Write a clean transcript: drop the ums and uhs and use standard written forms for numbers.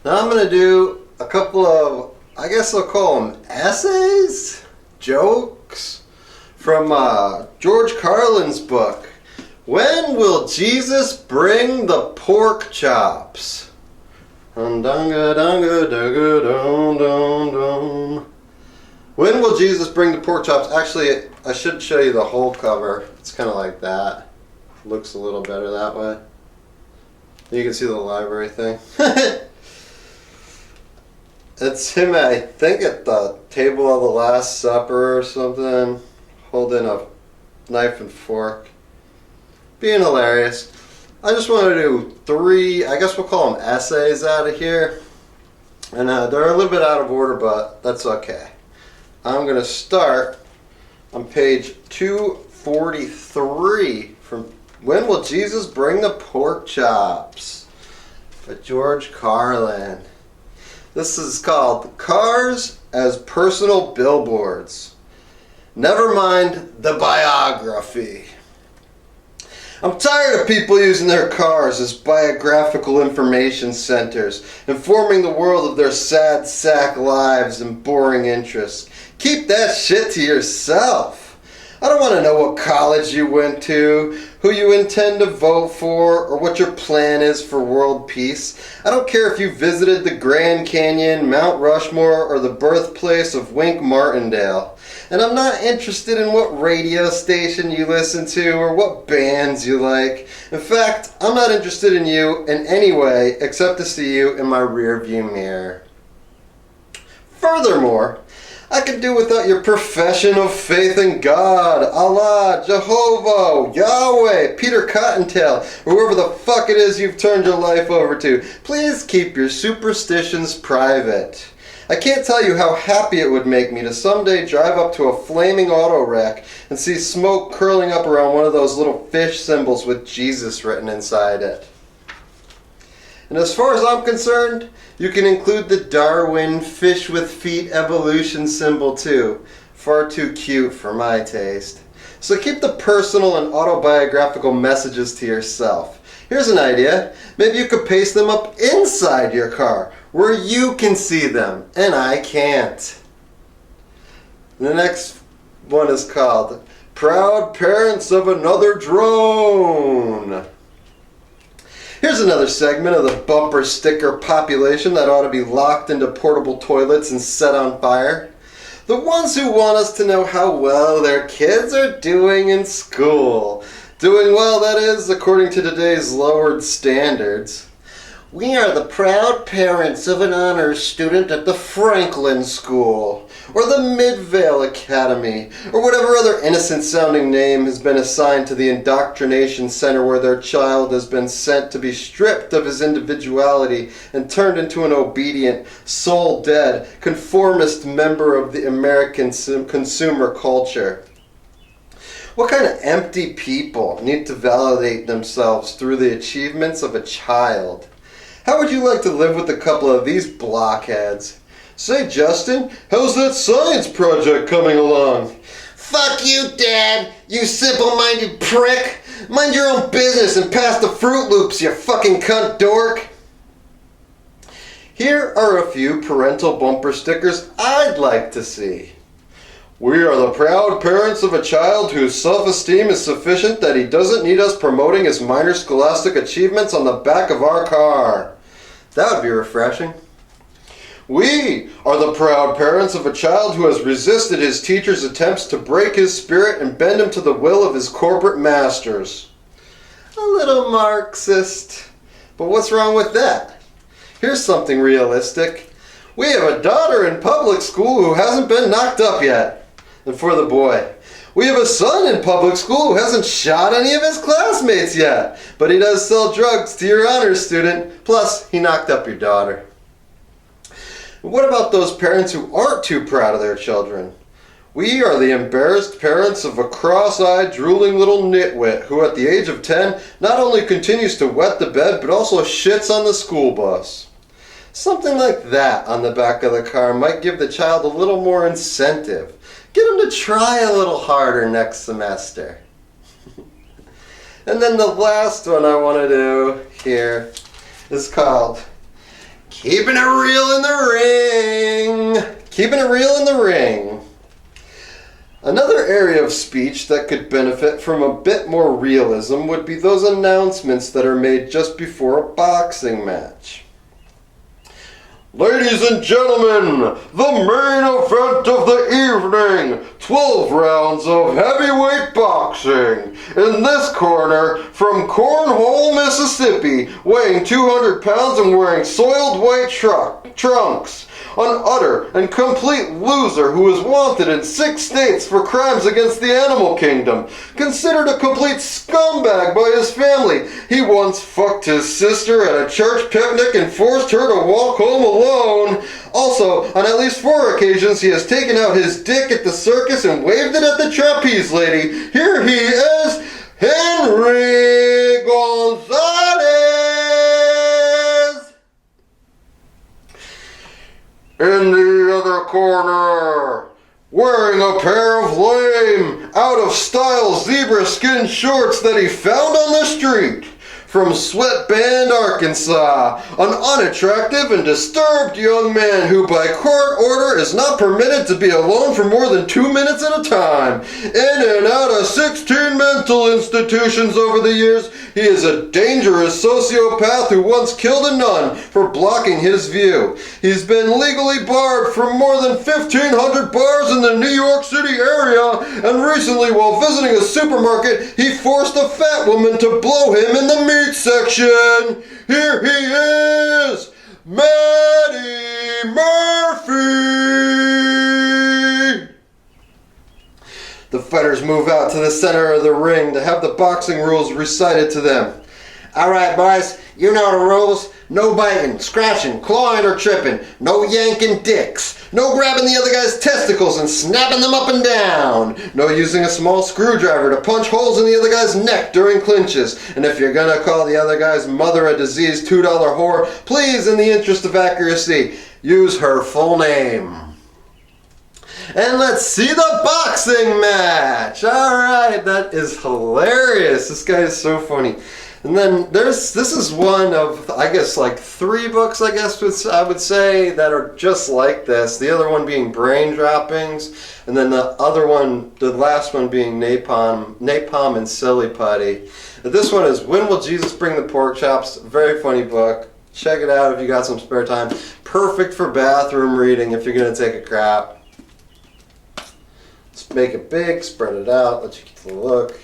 Now I'm going to do a couple of, I guess I'll call them essays, jokes, from George Carlin's book, When Will Jesus Bring the Pork Chops? When will Jesus bring the pork chops? Actually, I should show you the whole cover. It's kind of like that. Looks a little better that way. You can see the library thing. It's him, I think, at the table of the Last Supper or something, holding a knife and fork. Being hilarious. I just want to do 3, I guess we'll call them essays out of here. And they're a little bit out of order, but that's okay. I'm going to start on page 243 from When Will Jesus Bring the Pork Chops? By George Carlin. This is called Cars as Personal Billboards. Never mind the biography. I'm tired of people using their cars as biographical information centers, informing the world of their sad sack lives and boring interests. Keep that shit to yourself. I don't want to know what college you went to, who you intend to vote for, or what your plan is for world peace. I don't care if you visited the Grand Canyon, Mount Rushmore, or the birthplace of Wink Martindale. And I'm not interested in what radio station you listen to or what bands you like. In fact, I'm not interested in you in any way except to see you in my rearview mirror. Furthermore, I could do without your profession of faith in God, Allah, Jehovah, Yahweh, Peter Cottontail, or whoever the fuck it is you've turned your life over to. Please keep your superstitions private. I can't tell you how happy it would make me to someday drive up to a flaming auto wreck and see smoke curling up around one of those little fish symbols with Jesus written inside it. And as far as I'm concerned, you can include the Darwin fish with feet evolution symbol too. Far too cute for my taste. So keep the personal and autobiographical messages to yourself. Here's an idea. Maybe you could paste them up inside your car, where you can see them, and I can't. The next one is called Proud Parents of Another Drone. Here's another segment of the bumper sticker population that ought to be locked into portable toilets and set on fire. The ones who want us to know how well their kids are doing in school. Doing well, that is, according to today's lowered standards. We are the proud parents of an honors student at the Franklin School, or the Midvale Academy, or whatever other innocent-sounding name has been assigned to the indoctrination center where their child has been sent to be stripped of his individuality and turned into an obedient, soul-dead, conformist member of the American consumer culture. What kind of empty people need to validate themselves through the achievements of a child? How would you like to live with a couple of these blockheads? Say, Justin, how's that science project coming along? Fuck you, Dad, you simple-minded prick. Mind your own business and pass the Fruit Loops, you fucking cunt dork. Here are a few parental bumper stickers I'd like to see. We are the proud parents of a child whose self-esteem is sufficient that he doesn't need us promoting his minor scholastic achievements on the back of our car. That would be refreshing. We are the proud parents of a child who has resisted his teacher's attempts to break his spirit and bend him to the will of his corporate masters. A little Marxist. But what's wrong with that? Here's something realistic. We have a daughter in public school who hasn't been knocked up yet. And for the boy, we have a son in public school who hasn't shot any of his classmates yet, but he does sell drugs to your honors student, plus he knocked up your daughter. What about those parents who aren't too proud of their children? We are the embarrassed parents of a cross-eyed, drooling little nitwit who at the age of 10 not only continues to wet the bed, but also shits on the school bus. Something like that on the back of the car might give the child a little more incentive. Get him to try a little harder next semester. And then the last one I want to do here is called Keeping it real in the ring. Keeping it real in the ring. Another area of speech that could benefit from a bit more realism would be those announcements that are made just before a boxing match. Ladies and gentlemen, the main event of the evening, 12 rounds of heavyweight boxing. In this corner, from Cornhole, Mississippi, weighing 200 pounds and wearing soiled white trunks. An utter and complete loser who is wanted in 6 states for crimes against the animal kingdom. Considered a complete scumbag by his family. He once fucked his sister at a church picnic and forced her to walk home alone. Also, on at least 4 occasions, he has taken out his dick at the circus and waved it at the trapeze lady. Here he is, Henry Gonzalez! In the other corner, wearing a pair of lame, out-of-style zebra skin shorts that he found on the street, from Sweatband, Arkansas, an unattractive and disturbed young man who by court order is not permitted to be alone for more than 2 minutes at a time. In and out of 16 mental institutions over the years, he is a dangerous sociopath who once killed a nun for blocking his view. He's been legally barred from more than 1,500 bars in the New York City area, and recently while visiting a supermarket, he forced a fat woman to blow him in the meat section. Here he is, Matty Murphy. The fighters move out to the center of the ring to have the boxing rules recited to them. All right, boys, you know the rules. No biting, scratching, clawing, or tripping. No yanking dicks. No grabbing the other guy's testicles and snapping them up and down. No using a small screwdriver to punch holes in the other guy's neck during clinches. And if you're gonna call the other guy's mother a diseased $2 whore, please, in the interest of accuracy, use her full name. And let's see the boxing match. All right, that is hilarious. This guy is so funny. And then this is one of, I guess, like 3 books, I guess I would say, that are just like this. The other one being Brain Droppings, and then the other one, the last one being Napalm and Silly Putty. This one is When Will Jesus Bring the Pork Chops? Very funny book. Check it out if you got some spare time. Perfect for bathroom reading if you're going to take a crap. Let's make it big, spread it out, let you get the look.